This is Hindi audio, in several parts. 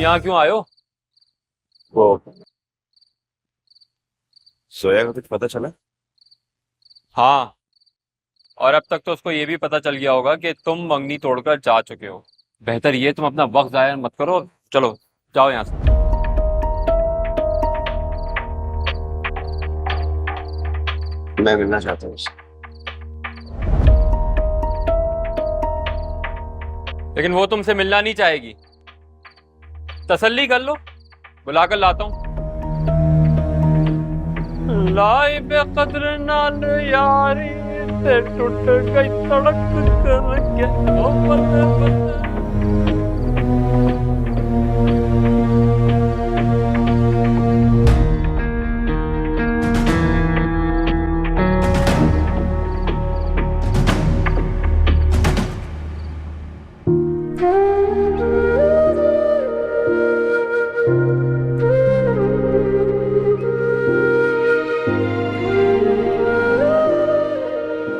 यहाँ क्यों आए हो? वो सोया का कुछ पता चला? हाँ, और अब तक तो उसको ये भी पता चल गया होगा कि तुम मंगनी तोड़कर जा चुके हो। बेहतर ये तुम अपना वक्त जाया मत करो। चलो जाओ यहाँ से। मैं मिलना चाहता हूँ उससे। लेकिन वो तुमसे मिलना नहीं चाहेगी। तसल्ली कर लो, बुलाकर लाता हूँ। लाई बेकद्र नाल यारी ते टूट गई सड़क कर के ओ बल्ले बल्ले।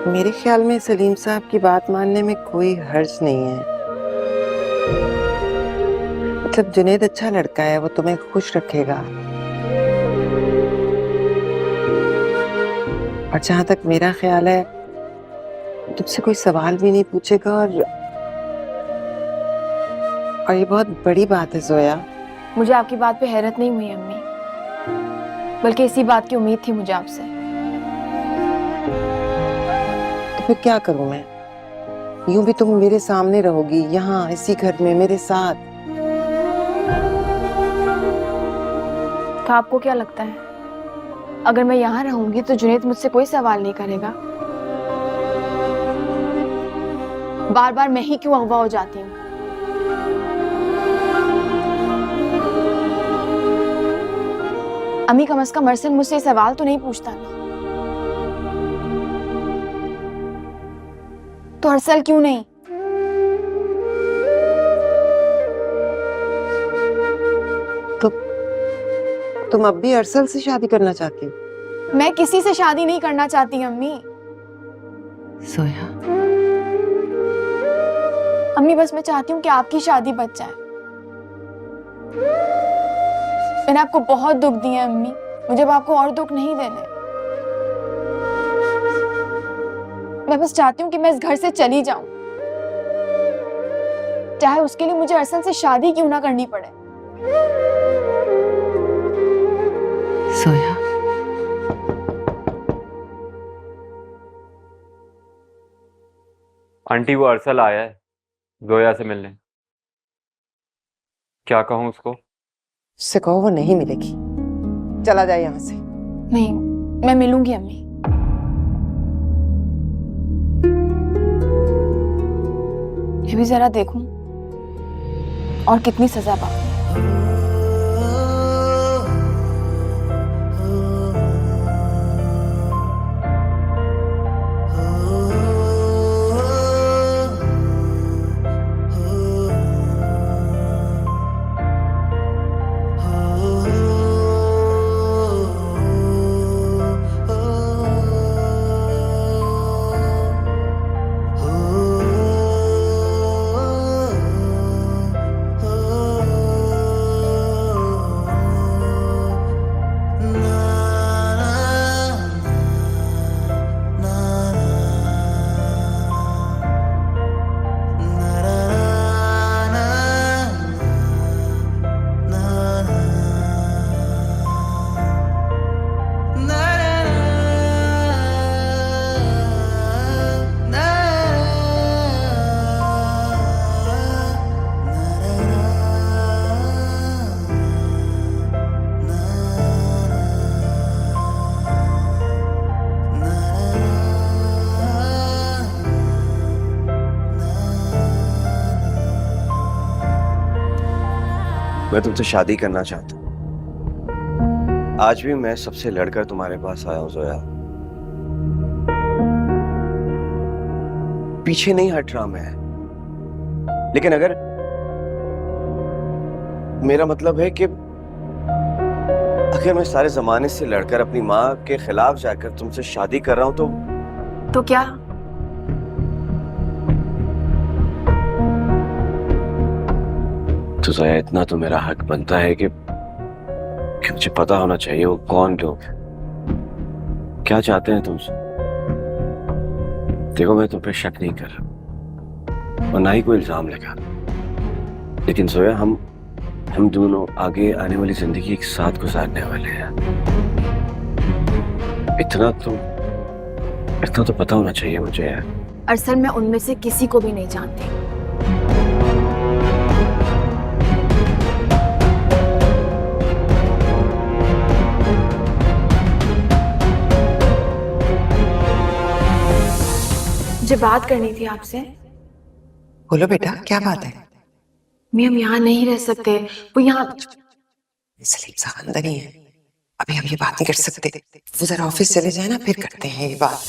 मेरे ख्याल में सलीम साहब की बात मानने में कोई हर्ज नहीं है। मतलब जुनेद अच्छा लड़का है, वो तुम्हें खुश रखेगा। और जहां तक मेरा ख्याल है, तुमसे कोई सवाल भी नहीं पूछेगा। और ये बहुत बड़ी बात है जोया। मुझे आपकी बात पे हैरत नहीं हुई अम्मी, बल्कि इसी बात की उम्मीद थी मुझे आपसे। तो फिर क्या करूं मैं? यूं भी तुम मेरे सामने रहोगी, यहाँ इसी घर में मेरे साथ। तो आपको क्या लगता है, अगर मैं यहाँ रहूंगी तो जुनेद मुझसे कोई सवाल नहीं करेगा? बार बार मैं ही क्यों अगवा हो जाती हूँ? अम्मी, कम से कम अरसल मुझसे सवाल तो नहीं पूछता ना। तो अरसल क्यों नहीं? तो तुम अब भी अरसल से शादी करना चाहती हो? मैं किसी से शादी नहीं करना चाहती अम्मी। सोया, अम्मी बस मैं चाहती हूँ कि आपकी शादी बच जाए। मैंने आपको बहुत दुख दिए अम्मी, मुझे अब आपको और दुख नहीं देने। मैं बस चाहती हूँ कि मैं इस घर से चली जाऊं, चाहे उसके लिए मुझे अरसल से शादी क्यों ना करनी पड़े। सोया, आंटी, वो अरसल आया है जोया से मिलने। क्या कहूँ उसको? उससे कहो वो नहीं मिलेगी। चला जाए यहाँ से। नहीं, मैं मिलूंगी अम्मी। ये भी जरा देखूं और कितनी सजा पाऊं। मैं तुमसे शादी करना चाहता हूँ। आज भी मैं सबसे लड़कर तुम्हारे पास आया हूँ जोया। पीछे नहीं हट रहा मैं, लेकिन अगर मेरा मतलब है कि अगर मैं सारे जमाने से लड़कर अपनी माँ के खिलाफ जाकर तुमसे शादी कर रहा हूँ तो क्या? तो ज़ाया इतना तो मेरा हक बनता है कि मुझे पता होना चाहिए वो कौन लोग हैं, क्या चाहते हैं तुमसे। देखो मैं तुम पे शक नहीं कर रहा और ना ही कोई इल्जाम लगा रहा, लेकिन जोया हम दोनों आगे आने वाली जिंदगी एक साथ गुजारने वाले हैं। इतना तो पता होना चाहिए मुझे यार। अरसल मैं उनमें से किसी को भी नहीं जानती। मुझे बात करनी थी आपसे। बोलो बेटा, क्या बात है? मैं हम यहाँ नहीं रह सकते। वो यहाँ सलीम साहब अंदर ही है, अभी हम ये बात नहीं कर सकते। वो जरा ऑफिस चले जाए ना, फिर करते हैं ये बात।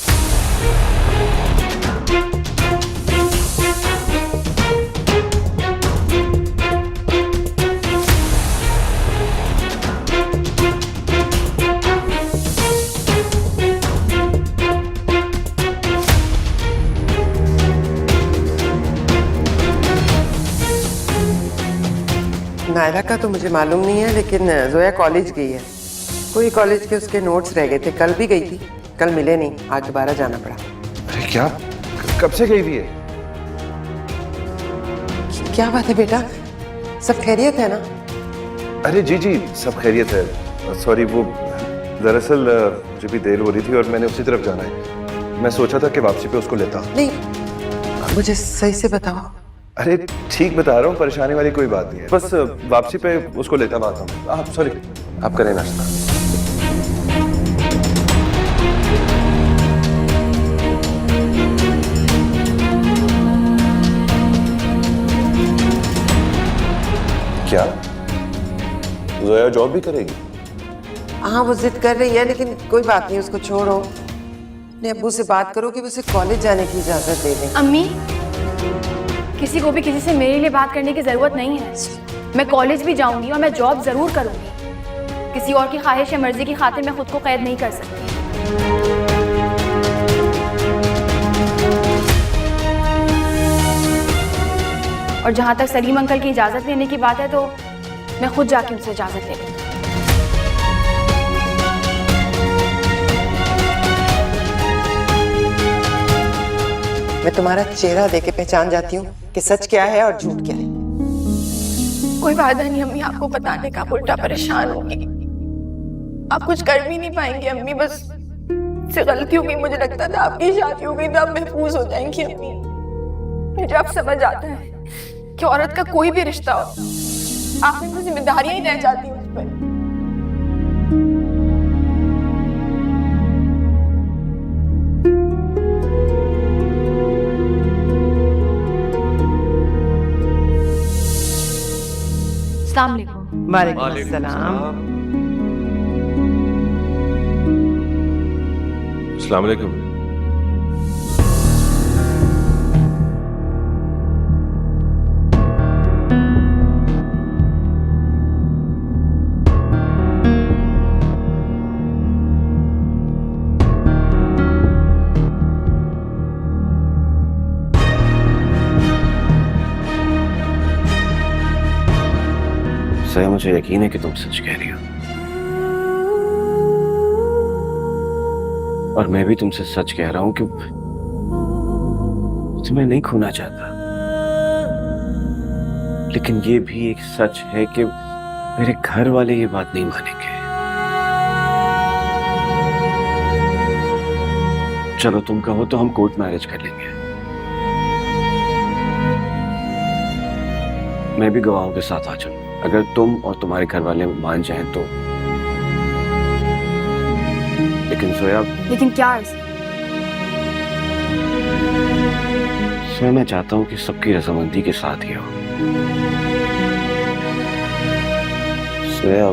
नायरा का तो मुझे मालूम नहीं है, लेकिन जोया कॉलेज गई है। कोई कॉलेज के उसके नोट्स रह गए थे, कल भी गई थी, कल मिले नहीं, आज दोबारा जाना पड़ा। अरे क्या, कब से गई हुई है? क्या बात है बेटा, सब खैरियत है ना? अरे जी जी, सब खैरियत है। सॉरी, वो दरअसल मुझे भी देर हो रही थी और मैंने उसी तरफ जाना है। मैं सोचा था कि वापसी पे उसको लेता। नहीं, मुझे सही से बताओ। अरे ठीक बता रहा हूँ, परेशानी वाली कोई बात नहीं है। बस वापसी पे उसको लेता हुआ आता हूँ। आप सॉरी, आप करें नाश्ता। क्या जोया जॉब भी करेगी? हाँ, वो जिद कर रही है, लेकिन कोई बात नहीं, उसको छोड़ो। अपने अब्बू से बात करो कि उसे कॉलेज जाने की इजाजत दे दें। अम्मी, किसी को भी किसी से मेरे लिए बात करने की जरूरत नहीं है। मैं कॉलेज भी जाऊंगी और मैं जॉब जरूर करूंगी। किसी और की ख्वाहिश या मर्जी की खातिर मैं खुद को कैद नहीं कर सकती। और जहां तक सलीम अंकल की इजाजत लेने की बात है, तो मैं खुद जाके उनसे इजाजत ले लूंगी। मैं तुम्हारा चेहरा देके पहचान जाती हूँ कि सच क्या है और झूठ क्या है। कोई वादा नहीं अम्मी आपको बताने का, उल्टा परेशान होगी। आप कुछ कर भी नहीं पाएंगे अम्मी, बस से गलती हो गई। मुझे लगता था आपकी शादी हो गई तो आप महफूज हो जाएंगी अम्मी। मुझे अब समझ आता है कि औरत का कोई भी रिश्ता हो, आखिर में जिम्मेदारियां ही रह जाती हैं उस पर। अस्सलाम वालेकुम। वालेकुम अस्सलाम। अस्सलाम वालेकुम। सही, मुझे यकीन है कि तुम सच कह रही हो और मैं भी तुमसे सच कह रहा हूं कि तुम्हें नहीं खोना चाहता। लेकिन ये भी एक सच है कि मेरे घर वाले ये बात नहीं मानेंगे। चलो तुम कहो तो हम कोर्ट मैरिज कर लेंगे। मैं भी गवाहों के साथ आ जाऊं, अगर तुम और तुम्हारे घर वाले मान जाएं तो। लेकिन सोया, लेकिन क्या अर्ज? सोया मैं चाहता हूं कि सबकी रजामंदी के साथ ही हो। सोया,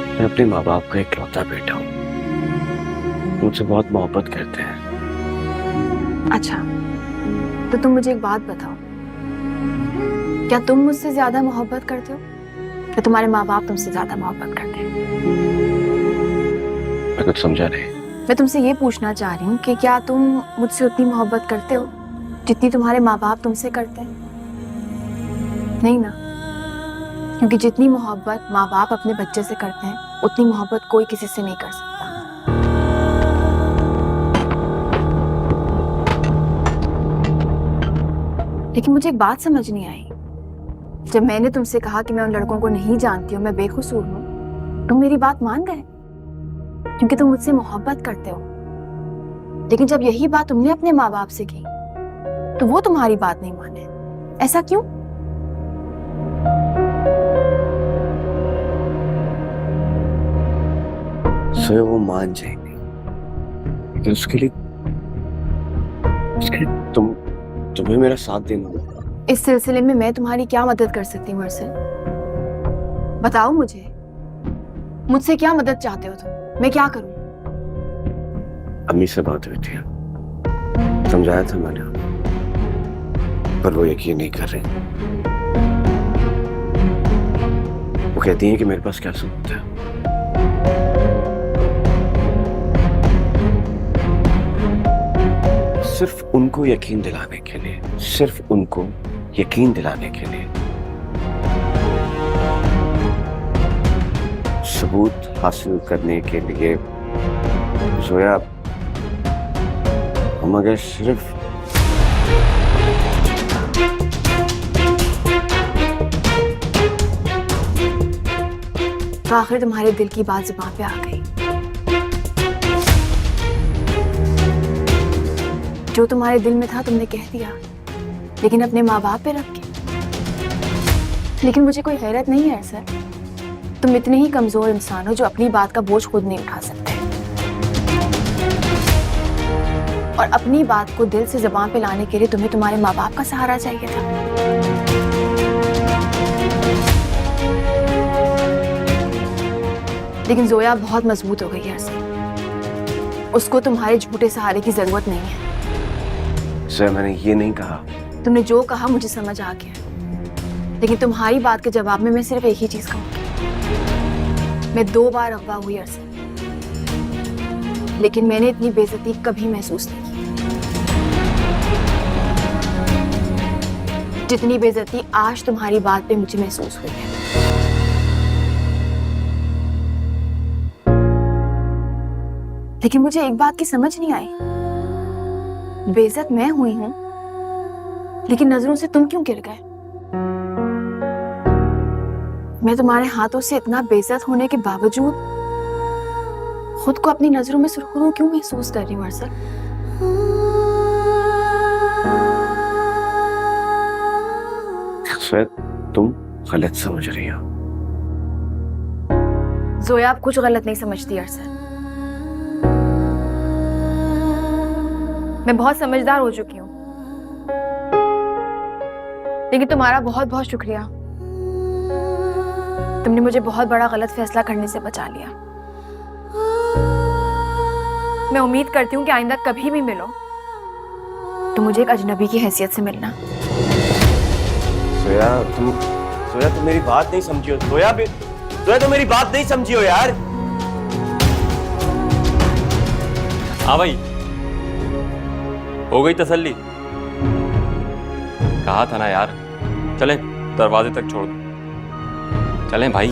मैं अपने माँ बाप का इकलौता बेटा हूं, मुझसे बहुत मोहब्बत करते हैं। अच्छा, तो तुम मुझे एक बात बताओ, क्या तुम मुझसे ज्यादा मोहब्बत करते हो या तुम्हारे माँ बाप तुमसे ज्यादा मोहब्बत करते हैं? मैं कुछ समझा नहीं। मैं तुमसे ये पूछना चाह रही हूँ कि क्या तुम मुझसे उतनी मोहब्बत करते हो जितनी तुम्हारे माँ बाप तुमसे करते हैं? नहीं ना, क्योंकि जितनी मोहब्बत माँ बाप अपने बच्चे से करते हैं उतनी मोहब्बत कोई किसी से नहीं कर सकता। लेकिन मुझे एक बात समझ नहीं आई, जब मैंने तुमसे कहा कि मैं उन लड़कों को नहीं जानती हूँ, मैं बेकसूर हूँ, तुम मेरी बात मान गए क्योंकि तुम मुझसे मोहब्बत करते हो। लेकिन जब यही बात तुमने अपने माँ बाप से की तो वो तुम्हारी बात नहीं माने। ऐसा क्यों? सोया वो मान जाएंगे, लेकिन उसके लिए तुम्हें मेरा साथ देना होगा। इस सिलसिले में मैं तुम्हारी क्या मदद कर सकती हूँ अर्सद? बताओ मुझे, मुझसे क्या मदद चाहते हो तुम? मैं क्या करूं? अम्मी से बात हुई थी, समझाया था मैंने, पर वो यकीन नहीं कर रही। वो कहती हैं कि मेरे पास क्या सबूत है। सिर्फ उनको यकीन दिलाने के लिए, सिर्फ उनको यकीन दिलाने के लिए सबूत हासिल करने के लिए सोया हम अगर सिर्फ तो आखिर तुम्हारे दिल की बात जुबान पे आ गई। जो तुम्हारे दिल में था तुमने कह दिया, लेकिन अपने माँ बाप पे रख के। लेकिन मुझे कोई गैरत नहीं है सर, तुम इतने ही कमजोर इंसान हो जो अपनी बात का बोझ खुद नहीं उठा सकते और अपनी बात को दिल से जुबान पे लाने के लिए तुम्हें तुम्हारे माँ बाप का सहारा चाहिए था। लेकिन जोया बहुत मजबूत हो गई है सर, उसको तुम्हारे झूठे सहारे की जरूरत नहीं है। सर मैंने ये नहीं कहा। तुमने जो कहा मुझे समझ आ गया, लेकिन तुम्हारी बात के जवाब में मैं सिर्फ एक ही चीज कहूंगी। मैं 2 बार अगवा हुई अर्सद, लेकिन मैंने इतनी बेइज्जती कभी महसूस नहीं की जितनी बेइज्जती आज तुम्हारी बात पे मुझे महसूस हुई है। लेकिन मुझे एक बात की समझ नहीं आई, बेइज्जत मैं हुई हूं, लेकिन नजरों से तुम क्यों गिर गए? मैं तुम्हारे हाथों से इतना बेइज्जत होने के बावजूद खुद को अपनी नजरों में सुरखरू क्यों महसूस कर रही हूं अर्सद? शायद तुम गलत समझ रही हो। जोया आप कुछ गलत नहीं समझती अर्सद, मैं बहुत समझदार हो चुकी हूँ। लेकिन तुम्हारा बहुत बहुत शुक्रिया, तुमने मुझे बहुत बड़ा गलत फैसला करने से बचा लिया। मैं उम्मीद करती हूँ कि आइंदा कभी भी मिलो तो मुझे एक अजनबी की हैसियत से मिलना। सोया तुम मेरी बात नहीं समझी हो। सोया तुम मेरी बात नहीं समझी हो यार। हाँ भाई, हो गई तसल्ली? कहा था ना यार, चलें दरवाजे तक छोड़ दो, चलें भाई।